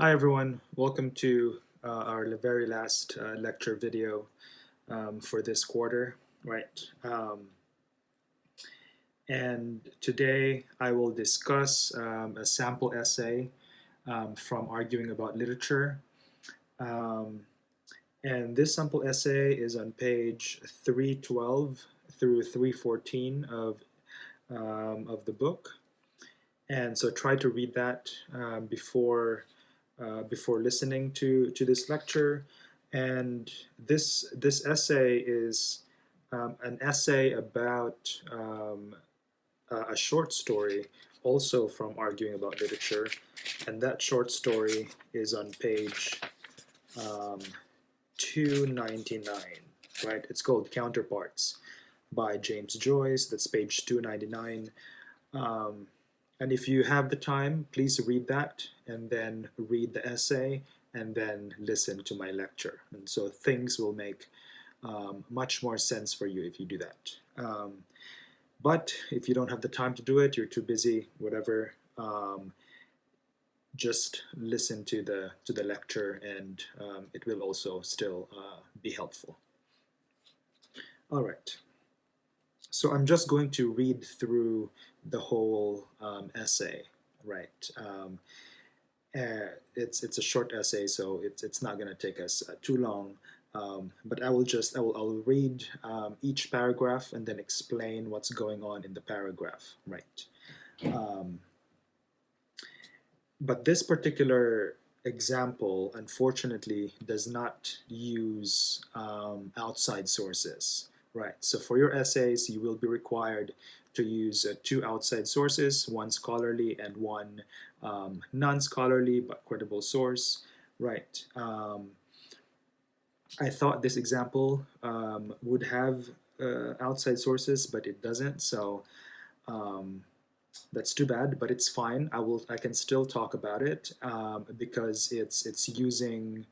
Hi everyone, welcome to our very last lecture video for this quarter, right? And today I will discuss a sample essay from Arguing About Literature. Um, and this sample essay is on page 312 through 314 of the book. And so try to read that before listening to this lecture. And this essay is an essay about a short story, also from Arguing About Literature, and that short story is on page um, 299. Right? It's called Counterparts by James Joyce. That's page 299. Um, and if you have the time, please read that and then read the essay and then listen to my lecture. And so things will make much more sense for you if you do that. But if you don't have the time to do it, you're too busy, whatever, just listen to the lecture and it will also still be helpful. All right. So I'm just going to read through the whole essay, right? It's a short essay, so it's not going to take us too long. But I'll read each paragraph and then explain what's going on in the paragraph, right? Um, but this particular example, unfortunately, does not use outside sources, right? So for your essays, you will be required to use two outside sources, one scholarly and one non-scholarly but credible source, right? I thought this example would have outside sources, but it doesn't. So um, that's too bad, but it's fine. I can still talk about it because it's using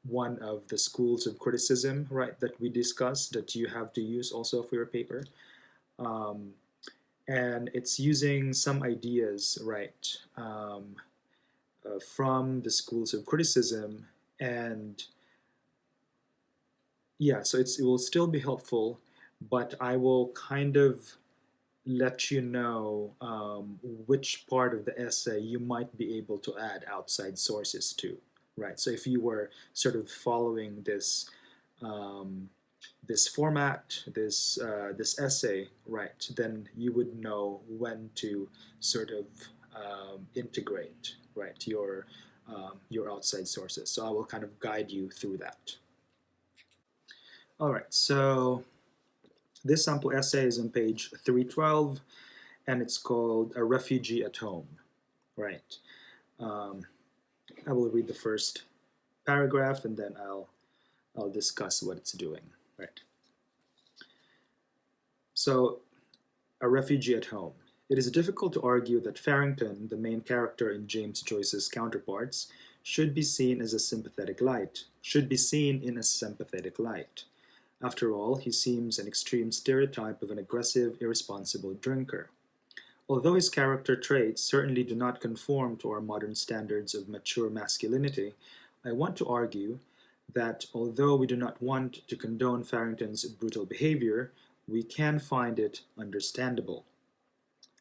one of the schools of criticism, right, that we discussed that you have to use also for your paper. Um, and it's using some ideas, right, from the schools of criticism. And yeah, so it will still be helpful, but I will kind of let you know which part of the essay you might be able to add outside sources to, right? So if you were sort of following um, this format, this essay, right, then you would know when to sort of integrate, right, your outside sources. So I will kind of guide you through that. All right, so this sample essay is on page 312, and it's called A Refugee at Home, right? Um, I will read the first paragraph, and then I'll discuss what it's doing, right? So, A Refugee at Home. It is difficult to argue that Farrington, the main character in James Joyce's Counterparts, should be seen in a sympathetic light. After all, he seems an extreme stereotype of an aggressive, irresponsible drinker. Although his character traits certainly do not conform to our modern standards of mature masculinity, I want to argue that although we do not want to condone Farrington's brutal behavior, we can find it understandable.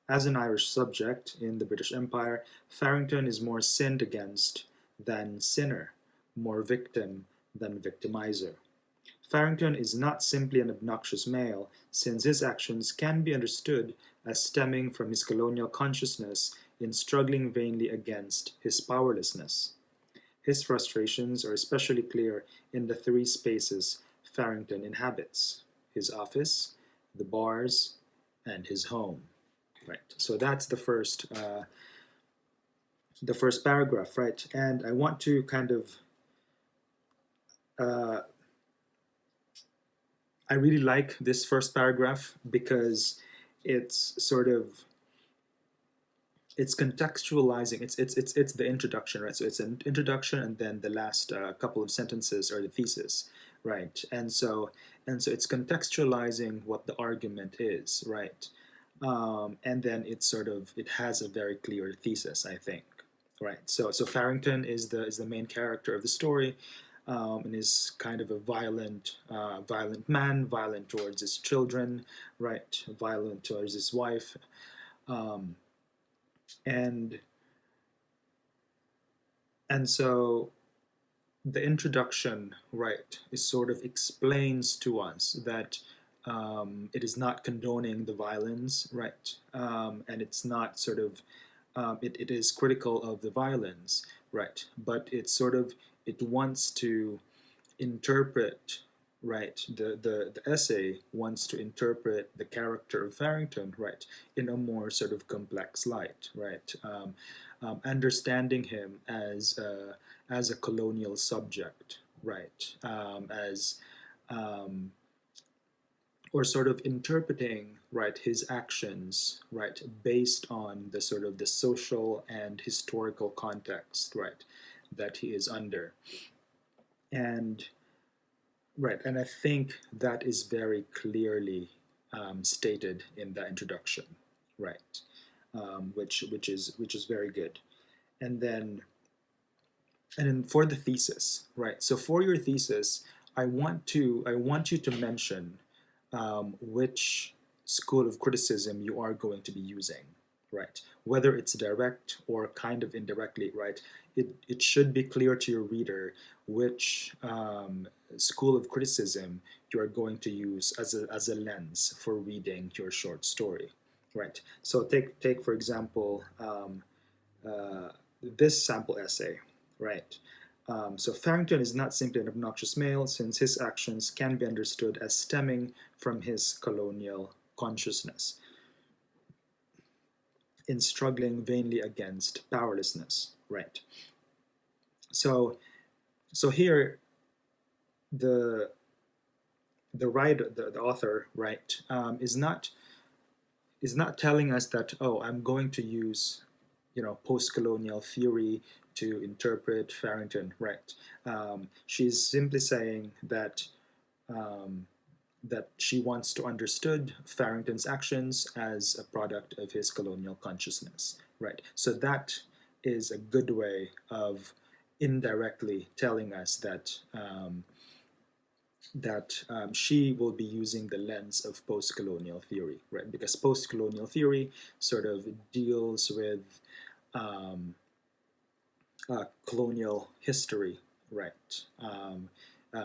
As an Irish subject in the British Empire, Farrington is more sinned against than sinner, more victim than victimizer. Farrington is not simply an obnoxious male, since his actions can be understood as stemming from his colonial consciousness in struggling vainly against his powerlessness. His frustrations are especially clear in the three spaces Farrington inhabits: his office, the bars, and his home. Right. So that's the first paragraph, right? And I want to kind of uh, I really like this first paragraph because it's sort of it's contextualizing. It's the introduction, right? So it's an introduction, and then the last couple of sentences are the thesis, right? And so it's contextualizing what the argument is, right? And then it has a very clear thesis, I think. right? So Farrington is the main character of the story, and is kind of a violent man, violent towards his children, right? Violent towards his wife, um, and and so the introduction, right, is sort of explains to us that it is not condoning the violence, right, and it's not sort of it is critical of the violence, right, but it's sort of it wants to interpret, right, the essay wants to interpret the character of Farrington, right, in a more sort of complex light, right, understanding him as a colonial subject, right, as um, or sort of interpreting, right, his actions, right, based on the sort of the social and historical context, right, that he is under. And right, and I think that is very clearly stated in the introduction, right, which is very good. And then for the thesis, right? So for your thesis, I want you to mention which school of criticism you are going to be using, right? Whether it's direct or kind of indirectly, right? It should be clear to your reader which school of criticism you are going to use as a lens for reading your short story, right? So take for example uh, this sample essay, right? So Farrington is not simply an obnoxious male, since his actions can be understood as stemming from his colonial consciousness in struggling vainly against powerlessness, right? So so here the writer, the author, right, is not telling us that, oh, I'm going to use, post-colonial theory to interpret Farrington, right? She's simply saying um, that she wants to understood Farrington's actions as a product of his colonial consciousness, right? So that is a good way of indirectly telling us that she will be using the lens of post-colonial theory, right? Because post-colonial theory sort of deals with um, colonial history, right?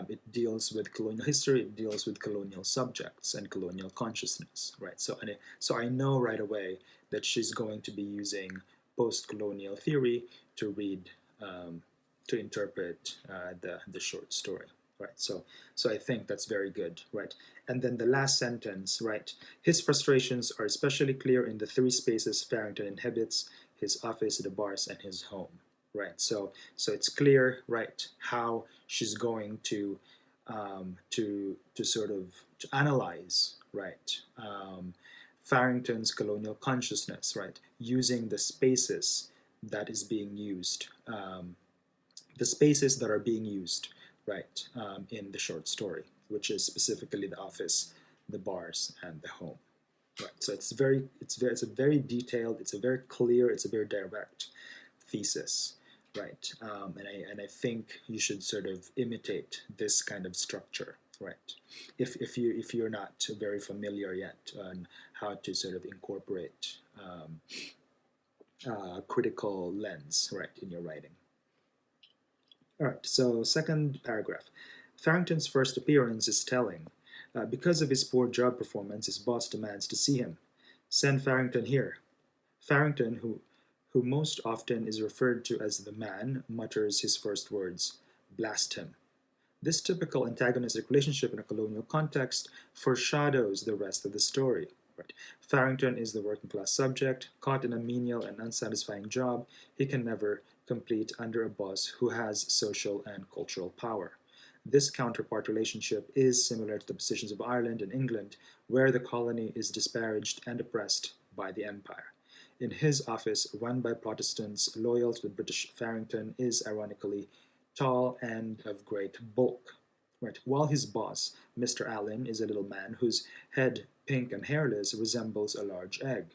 It deals with colonial history. It deals with colonial subjects and colonial consciousness, right? So I know right away that she's going to be using post-colonial theory to read to interpret the short story, right? So I think that's very good, right? And then the last sentence, right? His frustrations are especially clear in the three spaces Farrington inhabits: his office, the bars, and his home, right? So it's clear, right, how she's going to sort of to analyze, right, Farrington's colonial consciousness, right, using the spaces that is being used, the spaces that are being used, right, in the short story, which is specifically the office, the bars, and the home. Right. So it's a very detailed, it's a very clear, it's a very direct thesis, right? And I think you should sort of imitate this kind of structure, right? If you're not very familiar yet on how to sort of incorporate critical lens, right, in your writing. All right. So second paragraph, Farrington's first appearance is telling. Because of his poor job performance, his boss demands to see him. Send Farrington here. Farrington, who most often is referred to as the man, mutters his first words: blast him. This typical antagonistic relationship in a colonial context foreshadows the rest of the story. Right. Farrington is the working class subject, caught in a menial and unsatisfying job he can never complete under a boss who has social and cultural power. This counterpart relationship is similar to the positions of Ireland and England, where the colony is disparaged and oppressed by the empire. In his office, run by Protestants loyal to the British, Farrington is ironically tall and of great bulk. Right. While his boss, Mr. Allen, is a little man whose head, pink and hairless, resembles a large egg.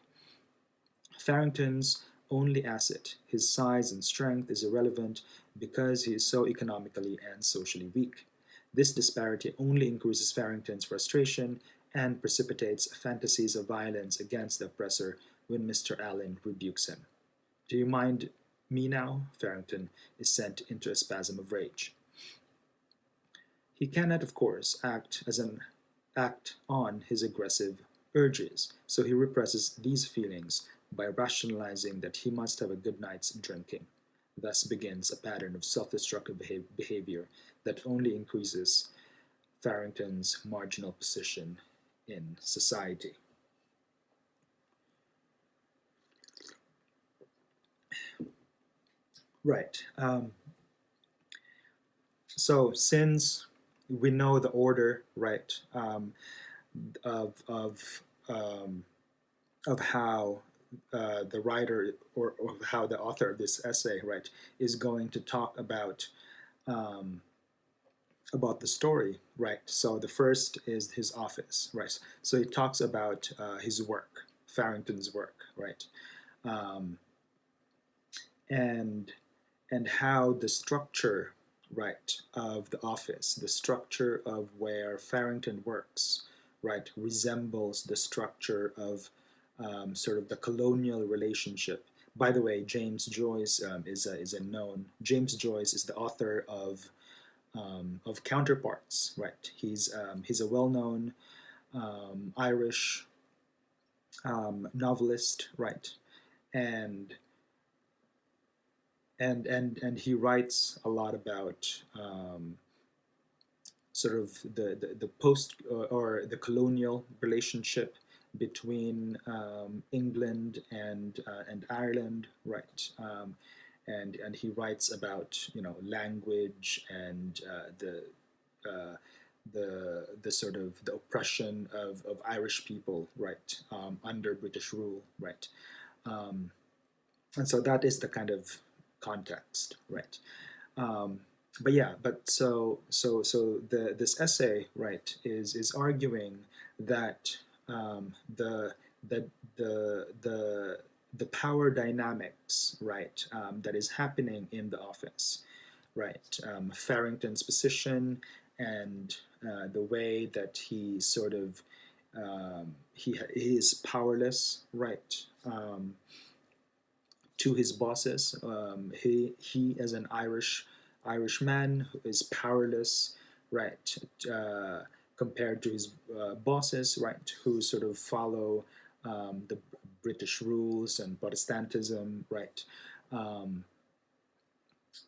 Farrington's only asset. His size and strength is irrelevant because he is so economically and socially weak. This disparity only increases Farrington's frustration and precipitates fantasies of violence against the oppressor when Mr. Allen rebukes him. Do you mind me now? Farrington is sent into a spasm of rage. He cannot, of course, act on his aggressive urges, so he represses these feelings by rationalizing that he must have a good night's drinking. Thus begins a pattern of self-destructive behavior that only increases Farrington's marginal position in society. Right. So since we know the order, right, of of um, of how the writer or how the author of this essay, right, is going to talk um, about the story, right. So the first is his office, right. So he talks about his work, Farrington's work, right, um, and and how the structure, right, of the office, the structure of where Farrington works, right, resembles the structure of sort of the colonial relationship. By the way, James Joyce is a known. James Joyce is the author of Counterparts, right? He's a well-known Irish novelist, right? And and he writes a lot about sort of the post or the colonial relationship between England and Ireland, right? And he writes about language and uh, the sort of the oppression of Irish people, right, under British rule, right. Um, and so that is the kind of context, right? Um, but yeah, but so this essay, right, is arguing that the the the the power dynamics, right, that is happening in the office, right, Farrington's position and the way that he sort of he is powerless, right, to his bosses. He as an Irish man is powerless, right, compared to his bosses, right, who sort of follow the British rules and Protestantism, right, um,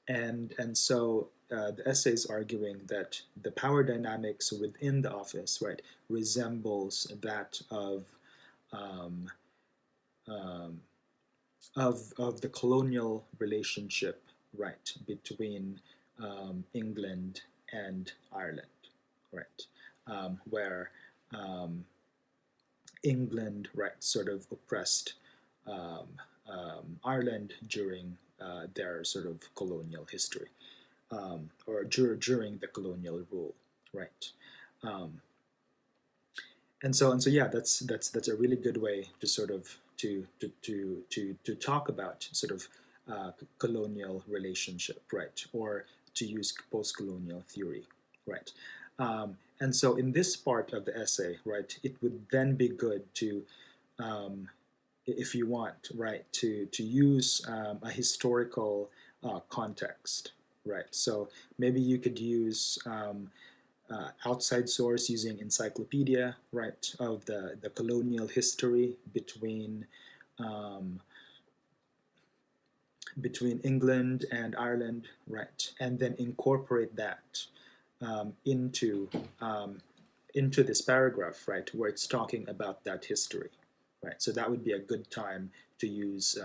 and so the essay is arguing that the power dynamics within the office, right, resembles that um, um, of the colonial relationship, right, between England and Ireland, right, where um, England, right, sort of oppressed um, Ireland during their sort of colonial history, or during the colonial rule, right. Um, and so yeah, that's a really good way to sort of to talk about sort of colonial relationship, right, or to use post-colonial theory, right. And so in this part of the essay, right, it would then be good to um, if you want, right, to use a historical context, right. So maybe you could use outside source using encyclopedia, right, of the colonial history um, between England and Ireland, right, and then incorporate that into into this paragraph, right, where it's talking about that history, right. So that would be a good time to use,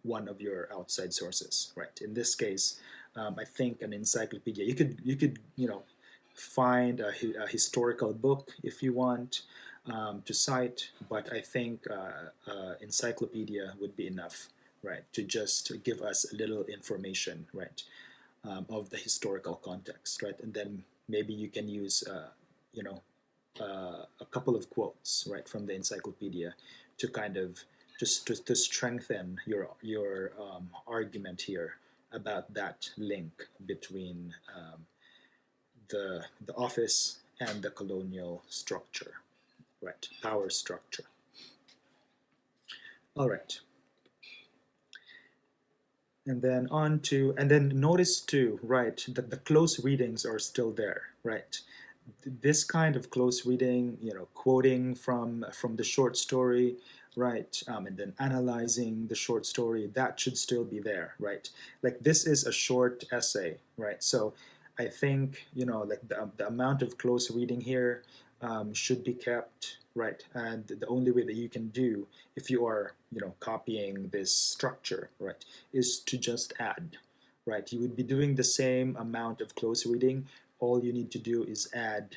one of your outside sources, right. In this case, I think an encyclopedia. You could find a historical book if you want to cite, but I think encyclopedia would be enough, right, to just give us a little information, right, of the historical context, right, and then maybe you can use, a couple of quotes, right, from the encyclopedia to kind of just to strengthen your argument here about that link between the office and the colonial structure, right? Power structure. All right. And then on to, and then notice too, right, that the close readings are still there, right? This kind of close reading, quoting from the short story, right, and then analyzing the short story, that should still be there, right? Like this is a short essay, right? So I think like the amount of close reading here should be kept, right? And the only way that you can do if you are copying this structure, right, is to just add, right? You would be doing the same amount of close reading. All you need to do is add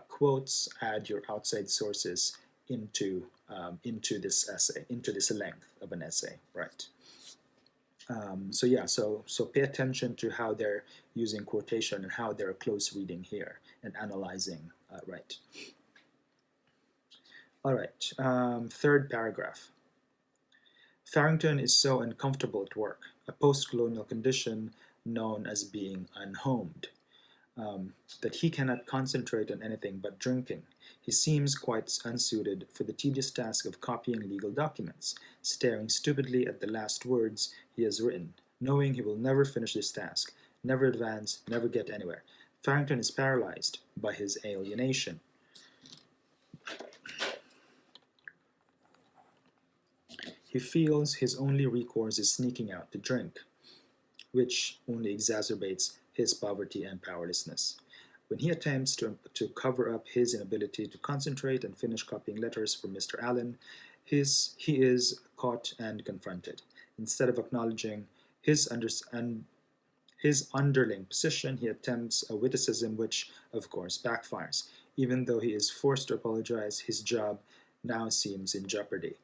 quotes, add your outside sources into this essay, into this length of an essay, right? So yeah, so pay attention to how they're using quotation and how they're close reading here and analyzing, right? All right, third paragraph. Farrington is so uncomfortable at work, a post-colonial condition known as being unhomed, that he cannot concentrate on anything but drinking. He seems quite unsuited for the tedious task of copying legal documents, staring stupidly at the last words he has written, knowing he will never finish this task, never advance, never get anywhere. Farrington is paralyzed by his alienation. He feels his only recourse is sneaking out to drink, which only exacerbates his poverty and powerlessness. When he attempts to cover up his inability to concentrate and finish copying letters for Mr. Allen, he is caught and confronted. Instead of acknowledging his underling position, he attempts a witticism which, of course, backfires. Even though he is forced to apologize, his job now seems in jeopardy.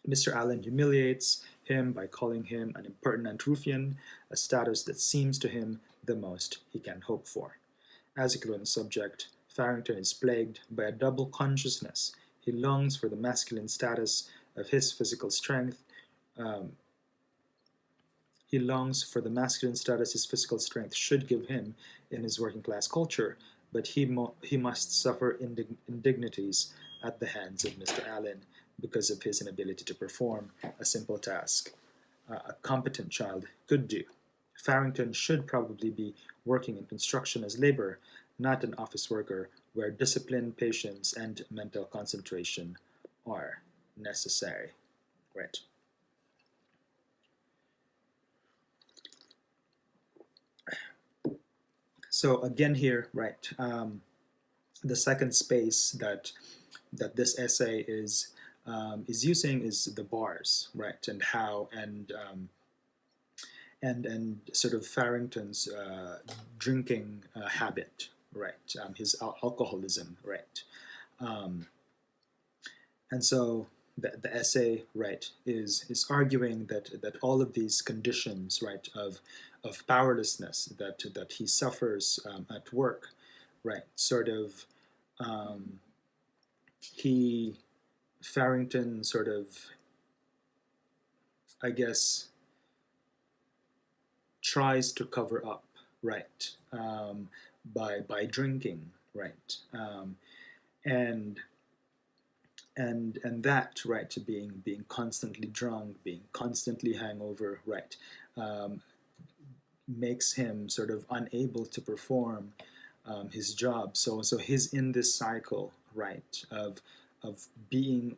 Mr. Allen humiliates him by calling him an impertinent ruffian, a status that seems to him the most he can hope for. As a colonial subject, Farrington is plagued by a double consciousness. He longs for the masculine status of his physical strength. He longs for the masculine status his physical strength should give him in his working class culture, but he must suffer indignities at the hands of Mr. Allen because of his inability to perform a simple task a competent child could do. Farrington should probably be working in construction as labor, not an office worker where discipline, patience, and mental concentration are necessary. Right. So again here, right, the second space that this essay is using is the bars, right, and how and sort of Farrington's drinking habit, right, his alcoholism, right, and so the essay, right, is arguing that all of these conditions, right, of powerlessness that he suffers at work, right, sort of he Farrington sort of, I guess, tries to cover up, right, by drinking, right, and that, right, being constantly drunk, being constantly hangover, right, makes him sort of unable to perform his job. So he's in this cycle, right, of being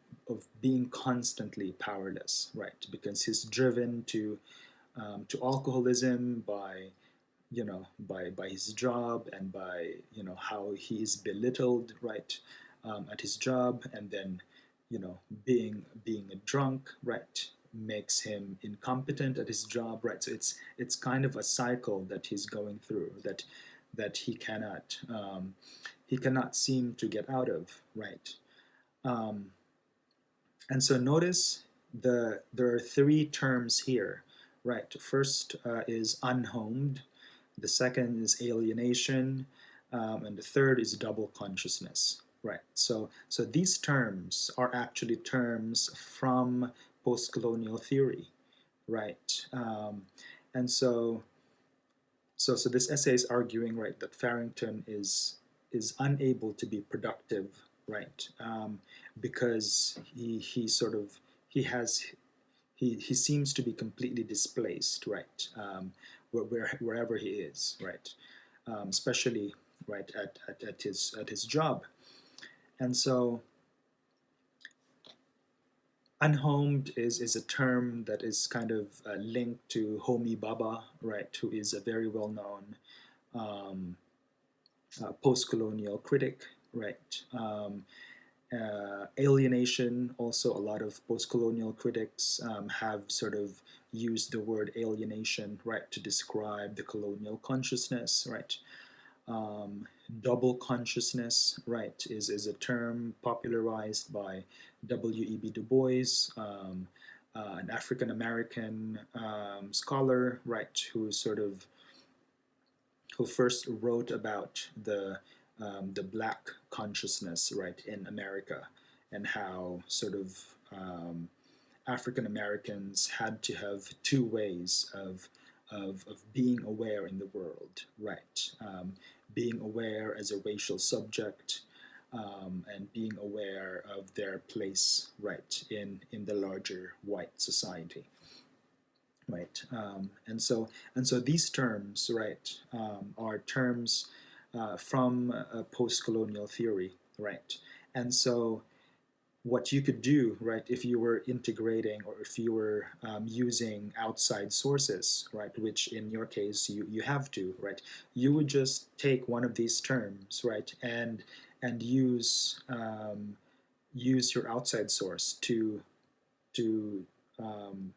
constantly powerless, right, because he's driven to alcoholism by by his job and by how he is belittled, right, at his job, and then being a drunk, right, makes him incompetent at his job, right. So it's kind of a cycle that he's going through that he cannot seem to get out of, right. um, and so notice there are three terms here, right. First is unhomed, the second is alienation, and the third is double consciousness. right? So these terms are actually terms from post-colonial theory, right? And so this essay is arguing, right, that Farrington is unable to be productive, right, because he sort of he has he seems to be completely displaced, right, wherever he is, right, especially right at his job, and so unhomed is a term that is kind of linked to Homi Bhabha, right, who is a very well known um, post-colonial critic, right. Alienation, also a lot of post-colonial critics have sort of used the word alienation, right, to describe the colonial consciousness, right. Um, Double consciousness, right, is a term popularized by W.E.B. Du Bois, an African American scholar, right, who first wrote about the black consciousness, right, in America, and how sort of African Americans had to have two ways of being aware in the world, right? Being aware as a racial subject, and being aware of their place, right, in the larger white society, right? And so these terms, right, are terms from post-colonial theory, right? And so what you could do, right, if you were integrating or if you were using outside sources, right, which in your case you have to, right, you would just take one of these terms, right, and use your outside source to um,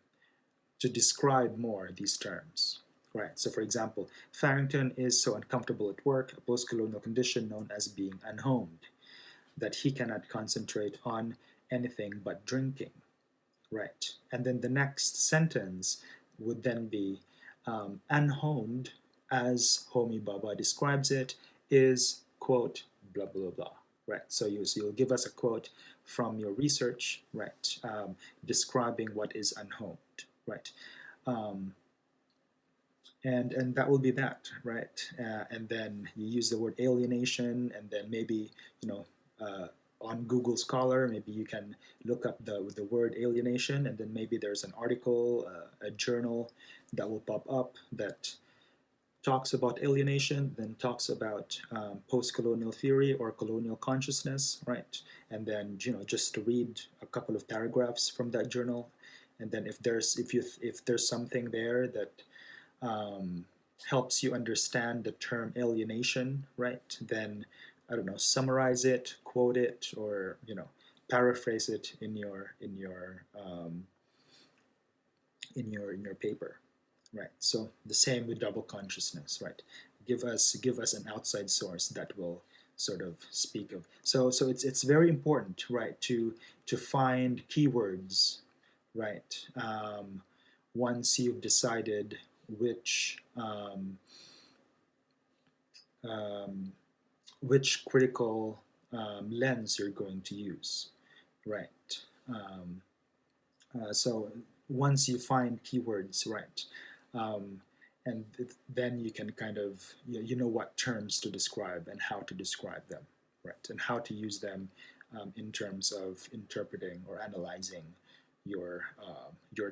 to describe more these terms. Right. So, for example, Farrington is so uncomfortable at work, a post-colonial condition known as being unhomed, that he cannot concentrate on anything but drinking. Right. And then the next sentence would then be unhomed, as Homi Bhabha describes it, is, quote, blah, blah, blah. Right. So you'll give us a quote from your research, right, describing what is unhomed. Right. Um, and that will be that, right? And then you use the word alienation, and then maybe you know on Google Scholar, maybe you can look up the word alienation, and then maybe there's an article, a journal that will pop up that talks about alienation, then talks about post-colonial theory or colonial consciousness, right? And then just to read a couple of paragraphs from that journal, and then if there's something there that um, helps you understand the term alienation, right? Then I don't know, summarize it, quote it, or paraphrase it in your paper, right? So the same with double consciousness, right? Give us an outside source that will sort of speak of. So it's very important, right, to find keywords, right? Once you've decided which um, which critical lens you're going to use, right? Um, so once you find keywords, right, um, and then you can kind of you know what terms to describe and how to describe them, right, and how to use them in terms of interpreting or analyzing your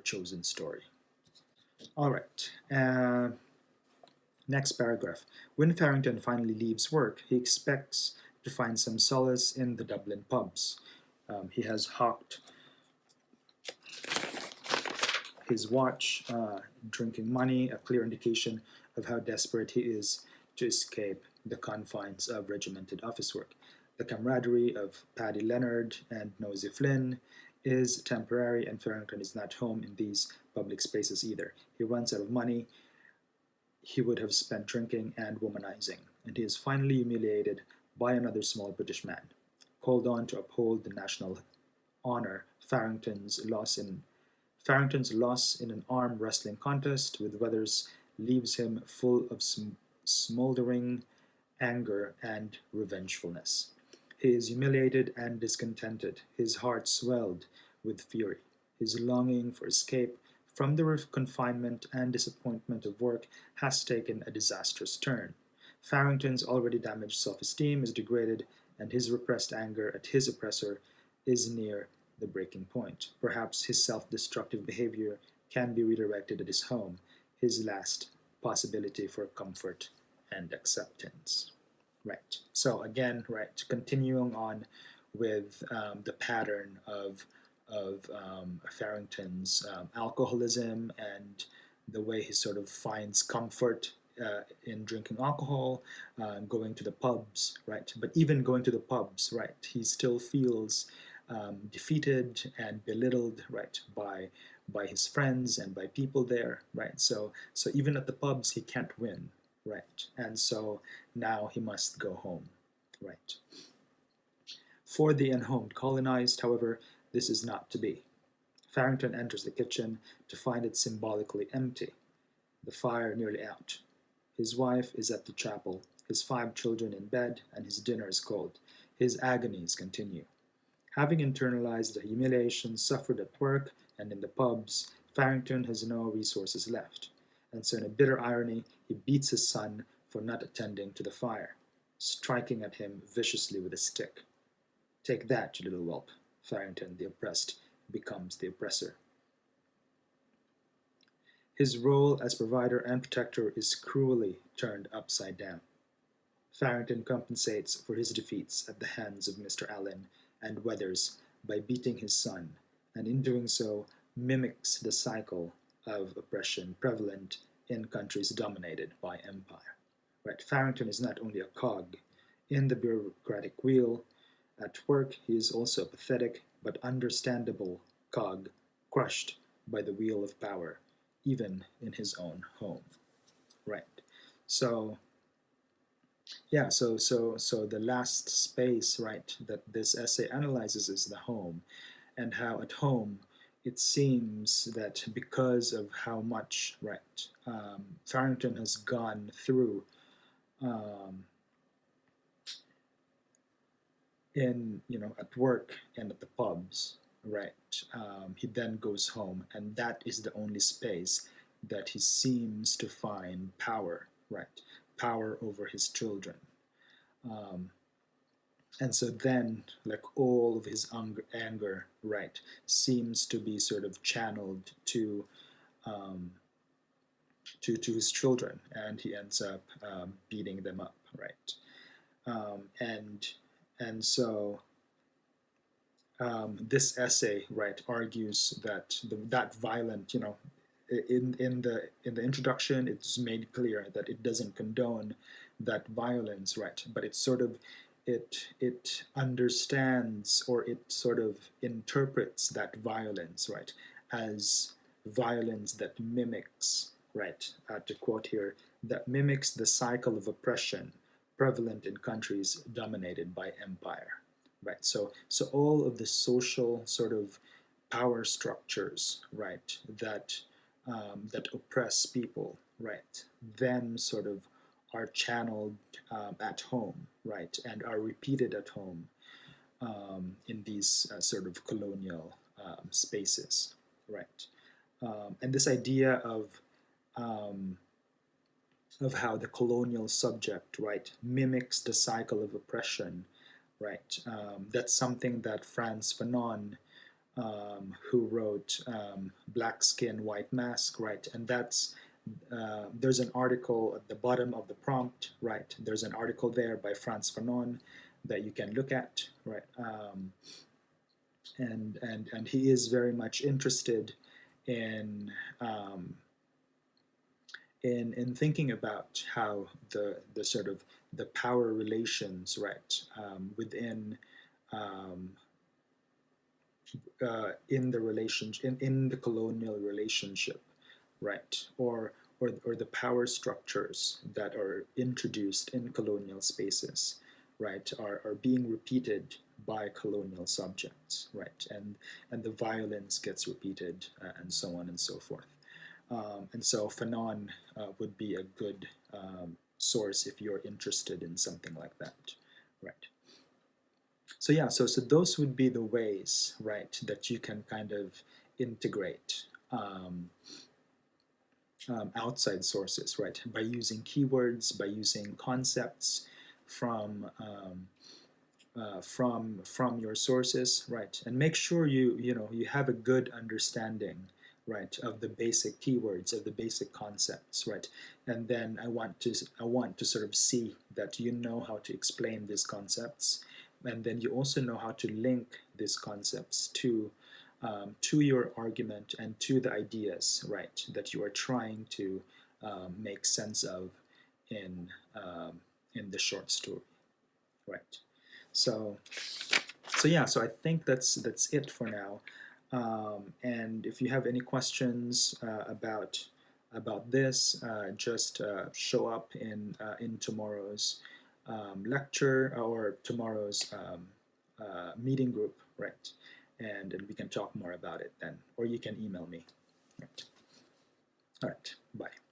chosen story. All right. Next paragraph. When Farrington finally leaves work, he expects to find some solace in the Dublin pubs. He has hawked his watch, drinking money, a clear indication of how desperate he is to escape the confines of regimented office work. The camaraderie of Paddy Leonard and Nosy Flynn is temporary, and Farrington is not home in these public spaces either. He runs out of money he would have spent drinking and womanizing, and he is finally humiliated by another small British man. Called on to uphold the national honor, Farrington's loss in an arm wrestling contest with Weathers leaves him full of smoldering anger and revengefulness. He is humiliated and discontented. His heart swelled with fury. His longing for escape from the confinement and disappointment of work has taken a disastrous turn. Farrington's already damaged self esteem is degraded, and his repressed anger at his oppressor is near the breaking point. Perhaps his self destructive behavior can be redirected at his home, his last possibility for comfort and acceptance. Right. So again, right, continuing on with the pattern of Farrington's alcoholism and the way he sort of finds comfort in drinking alcohol, going to the pubs, right? But even going to the pubs, right, he still feels defeated and belittled, right, by his friends and by people there, right? So even at the pubs, he can't win, right? And so now he must go home, right? For the unhomed colonized, however, this is not to be. Farrington enters the kitchen to find it symbolically empty, the fire nearly out. His wife is at the chapel, his 5 children in bed, and his dinner is cold. His agonies continue. Having internalized the humiliation suffered at work and in the pubs, Farrington has no resources left, and so in a bitter irony, he beats his son for not attending to the fire, striking at him viciously with a stick. Take that, you little whelp. Farrington, the oppressed, becomes the oppressor. His role as provider and protector is cruelly turned upside down. Farrington compensates for his defeats at the hands of Mr. Allen and Weathers by beating his son, and in doing so mimics the cycle of oppression prevalent in countries dominated by empire. Right? Farrington is not only a cog in the bureaucratic wheel. At work, he is also a pathetic but understandable cog crushed by the wheel of power, even in his own home. Right. So so the last space, right, that this essay analyzes is the home, and how at home it seems that because of how much, right, Farrington has gone through um, in, at work and at the pubs, right, he then goes home, and that is the only space that he seems to find power, right, power over his children. um, and so then, like, all of his anger, right, seems to be sort of channeled um, to his children, and he ends up beating them up, right. And so this essay, right, argues that that violent, in the introduction, it's made clear that it doesn't condone that violence, right, but it sort of it understands, or it sort of interprets that violence, right, as violence that mimics, right, to quote here, that mimics the cycle of oppression prevalent in countries dominated by empire, right. So all of the social sort of power structures, right, that oppress people, right, then sort of are channeled at home, right, and are repeated at home in these sort of colonial spaces, right. And this idea um, of how the colonial subject, right, mimics the cycle of oppression, right. That's something that Frantz Fanon, who wrote Black Skin, White Mask, right, and that's there's an article at the bottom of the prompt, right. There's an article there by Frantz Fanon that you can look at, right. And he is very much interested in um, in thinking about how the sort of the power relations, right, within um, in the relationship, in the colonial relationship, right, or the power structures that are introduced in colonial spaces, right, are being repeated by colonial subjects, right, and the violence gets repeated, and so on and so forth. And so Fanon would be a good source if you're interested in something like that, right. So yeah, so those would be the ways, right, that you can kind of integrate outside sources, right, by using keywords, by using concepts from from your sources, right, and make sure you have a good understanding, right, of the basic keywords, of the basic concepts, right, and then I want to sort of see that you know how to explain these concepts, and then you also know how to link these concepts to your argument and to the ideas, right, that you are trying to make sense of in in the short story, right. So so I think that's it for now. And if you have any questions about this, just show up in tomorrow's lecture or tomorrow's meeting group, right? And we can talk more about it then, or you can email me. Right. All right. Bye.